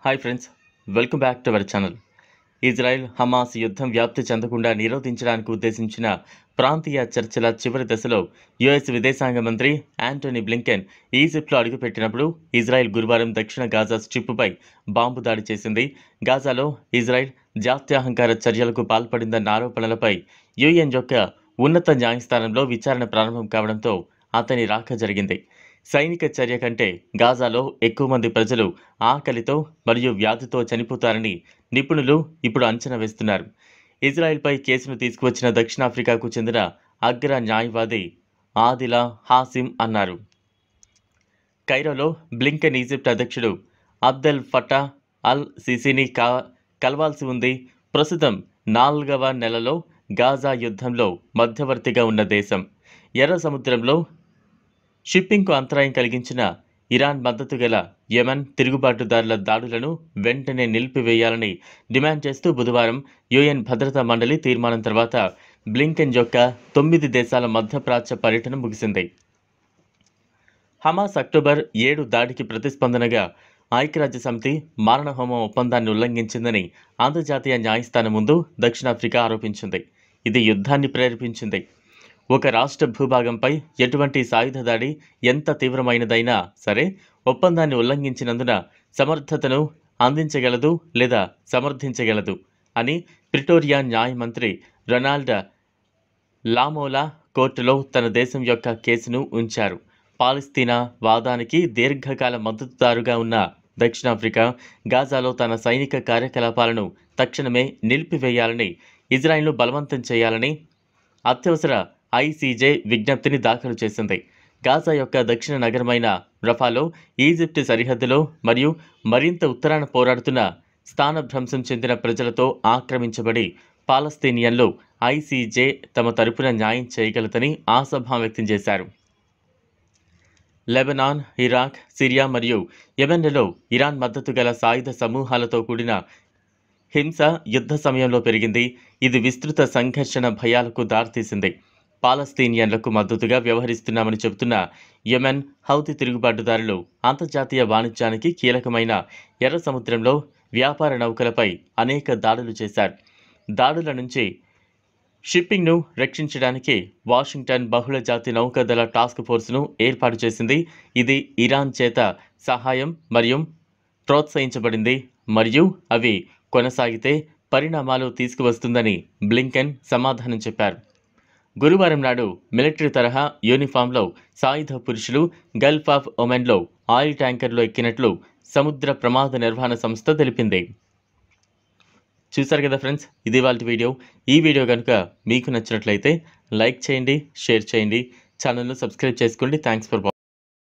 Hi friends, welcome back to our channel. Israel Hamas యుద్ధం వ్యాప్తి చెందకుండా నిరోధించడానికి ఉద్దేశించిన ప్రాంతీయ చర్చల చివరి దశలో యుఎస్ విదేశాంగ మంత్రి యాంటోనీ బ్లింకెన్ ఈజిప్ట్లో అడుగుపెట్టినప్పుడు ఇజ్రాయెల్ గురువారం దక్షిణ గాజా స్ట్రిప్పుపై బాంబు దాడి చేసింది. గాజాలో ఇజ్రాయెల్ జాత్యహంకార చర్యలకు పాల్పడిందన్న ఆరోపణలపై యుఎన్ యొక్క ఉన్నత న్యాయస్థానంలో విచారణ ప్రారంభం కావడంతో అతని రాక జరిగింది. సైనిక చర్య కంటే గాజాలో ఎక్కువ మంది ప్రజలు ఆకలితో మరియు వ్యాధితో చనిపోతారని నిపుణులు ఇప్పుడు అంచనా వేస్తున్నారు. ఇజ్రాయెల్పై కేసును తీసుకువచ్చిన దక్షిణాఫ్రికాకు చెందిన అగ్ర న్యాయవాది ఆదిలా హాసిమ్ అన్నారు. కైరోలో బ్లింకెన్ ఈజిప్ట్ అధ్యక్షుడు అబ్దెల్ ఫటా అల్ సిసిని కలవాల్సి ఉంది. ప్రస్తుతం 4వ నెలలో గాజా యుద్ధంలో మధ్యవర్తిగా ఉన్న దేశం. ఎర్ర సముద్రంలో షిప్పింగ్కు అంతరాయం కలిగించిన ఇరాన్ మద్దతు గల యెమెన్ తిరుగుబాటుదారుల దాడులను వెంటనే నిలిపివేయాలని డిమాండ్ చేస్తూ బుధవారం యుఎన్ భద్రతా మండలి తీర్మానం తర్వాత బ్లింకెన్ యొక్క 9 దేశాల మధ్యప్రాచ్య పర్యటన ముగిసింది. హమాస్ అక్టోబర్ 7 దాడికి ప్రతిస్పందనగా ఐక్యరాజ్య సమితి మారణహోమం ఒప్పందాన్ని ఉల్లంఘించిందని అంతర్జాతీయ న్యాయస్థానం ముందు దక్షిణాఫ్రికా ఆరోపించింది. ఇది యుద్ధాన్ని ప్రేరేపించింది. ఒక రాష్ట్ర భూభాగంపై ఎటువంటి సాయుధ దాడి ఎంత తీవ్రమైనదైనా సరే ఒప్పందాన్ని ఉల్లంఘించినందున సమర్థతను అందించగలదు లేదా సమర్థించగలదు అని ప్రిటోరియా న్యాయమంత్రి రొనాల్డ్ లామోలా కోర్టులో తన దేశం యొక్క కేసును ఉంచారు. పాలస్తీనా వాదానికి దీర్ఘకాల మద్దతుదారుగా ఉన్న దక్షిణాఫ్రికా గాజాలో తన సైనిక కార్యకలాపాలను తక్షణమే నిలిపివేయాలని, ఇజ్రాయెల్ను బలవంతం చేయాలని అత్యవసర ఐసీజే విజ్ఞప్తిని దాఖలు చేసింది. గాజా యొక్క దక్షిణ నగరమైన రఫాలో ఈజిప్ట్ సరిహద్దులో మరియు మరింత ఉత్తరాన పోరాడుతున్న స్థానభ్రంశం చెందిన ప్రజలతో ఆక్రమించబడి పాలస్తీనియన్లు ఐసీజే తమ తరపున న్యాయం చేయగలదని ఆశాభావం వ్యక్తం చేశారు. లెబనాన్, ఇరాక్, సిరియా మరియు యెమెన్లలో ఇరాన్ మద్దతు గల సాయుధ సమూహాలతో కూడిన హింస యుద్ధ సమయంలో పెరిగింది. ఇది విస్తృత సంఘర్షణ భయాలకు దారితీసింది. పాలస్తీనియన్లకు మద్దతుగా వ్యవహరిస్తున్నామని చెబుతున్న యెమెన్ హౌతీ తిరుగుబాటుదారులు అంతర్జాతీయ వాణిజ్యానికి కీలకమైన ఎర్ర సముద్రంలో వ్యాపార నౌకలపై అనేక దాడులు చేశారు. దాడుల నుంచి షిప్పింగ్ను రక్షించడానికి వాషింగ్టన్ బహుళజాతి నౌకాదళ టాస్క్ ఫోర్స్ను ఏర్పాటు చేసింది. ఇది ఇరాన్ చేత సహాయం మరియు ప్రోత్సహించబడింది మరియు అవి కొనసాగితే పరిణామాలు తీసుకువస్తుందని బ్లింకెన్ సమాధానం చెప్పారు. గురువారం నాడు మిలిటరీ తరహా యూనిఫామ్లో సాయుధ పురుషులు గల్ఫ్ ఆఫ్ ఒమెన్లో ఆయిల్ ట్యాంకర్లో ఎక్కినట్లు సముద్ర ప్రమాద నిర్వహణ సంస్థ తెలిపింది. చూశారు కదా ఫ్రెండ్స్, ఇది వాళ్ళ వీడియో. ఈ వీడియో కనుక మీకు నచ్చినట్లయితే లైక్ చేయండి, షేర్ చేయండి, ఛానల్ను సబ్స్క్రైబ్ చేసుకోండి. Thanks for watching.